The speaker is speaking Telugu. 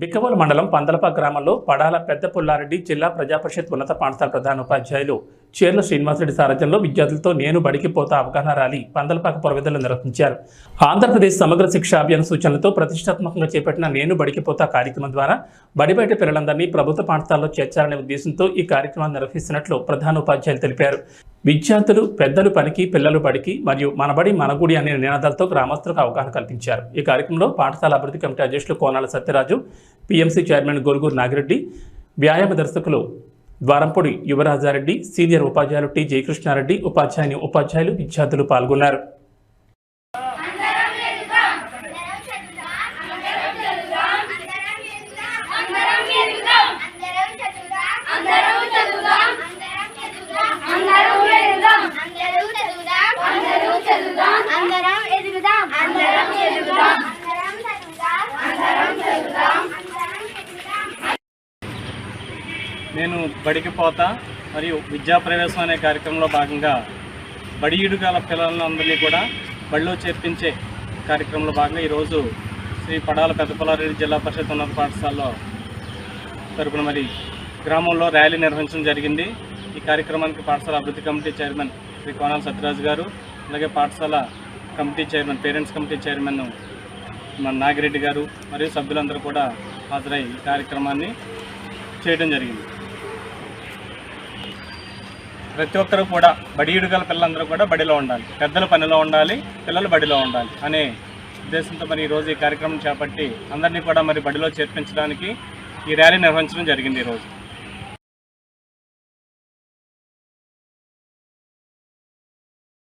బిక్కవోలు మండలం పందలప గ్రామంలో పడాల పెద్ద పుల్లారెడ్డి జిల్లా ప్రజాపరిషత్ ఉన్నత పాఠశాల ప్రధానోపాధ్యాయులు చేర్ల శ్రీనివాసరెడ్డి సారథ్యంలో విద్యార్థులతో నేను బడికి పోతా అవగాహన ర్యాలీ పందలపాక పురవీధుల్లో నిర్వహించారు. ఆంధ్రప్రదేశ్ సమగ్ర శిక్షా అభియాన్ సూచనలతో ప్రతిష్టాత్మకంగా చేపట్టిన నేను బడికి పోతా కార్యక్రమం ద్వారా బడి బయట పిల్లలందరినీ ప్రభుత్వ పాఠశాలలో చేర్చాలనే ఉద్దేశంతో ఈ కార్యక్రమాన్ని నిర్వహిస్తున్నట్లు ప్రధానోపాధ్యాయులు తెలిపారు. విద్యార్థులు పెద్దలు పనికి పిల్లలు బడికి మరియు మనబడి మనగుడి అనే నినాదాలతో గ్రామస్తులకు అవగాహన కల్పించారు. ఈ కార్యక్రమంలో పాఠశాల అభివృద్ధి కమిటీ అధ్యక్షులు కోనాల సత్యరాజు, పిఎంసి చైర్మన్ గొరుగురు నాగిరెడ్డి, వ్యాయామ దర్శకులు ద్వారంపొడి యువరాజారెడ్డి, సీనియర్ ఉపాధ్యాయులు టి జయకృష్ణారెడ్డి, ఉపాధ్యాయులు విద్యార్థులు పాల్గొన్నారు. నేను బడికి పోతా మరియు విద్యా ప్రవేశం అనే కార్యక్రమంలో భాగంగా బడి ఈడుగాల పిల్లలందరినీ కూడా బడిలో చేర్పించే కార్యక్రమంలో భాగంగా ఈరోజు శ్రీ పడాల పెద్ద పుల్లారెడ్డి జిల్లా పరిషత్ ఉన్నత పాఠశాలలో తరపున మరి గ్రామంలో ర్యాలీ నిర్వహించడం జరిగింది. ఈ కార్యక్రమానికి పాఠశాల అభివృద్ధి కమిటీ చైర్మన్ శ్రీ కోనాల సత్యరాజు గారు, అలాగే పాఠశాల committee chairman, parents committee chairman మన నాగిరెడ్డి గారు మరియు సభ్యులందరూ కూడా హాజరై ఈ కార్యక్రమాన్ని చేయడం జరిగింది. ప్రతి ఒక్కరూ కూడా బడి ఈడుగల పిల్లలందరూ కూడా బడిలో ఉండాలి, పెద్దల పనిలో ఉండాలి, పిల్లలు బడిలో ఉండాలి అనే ఉద్దేశంతో మరి ఈరోజు ఈ కార్యక్రమం చేపట్టి అందరినీ కూడా మరి బడిలో చేర్పించడానికి ఈ ర్యాలీ నిర్వహించడం జరిగింది ఈరోజు.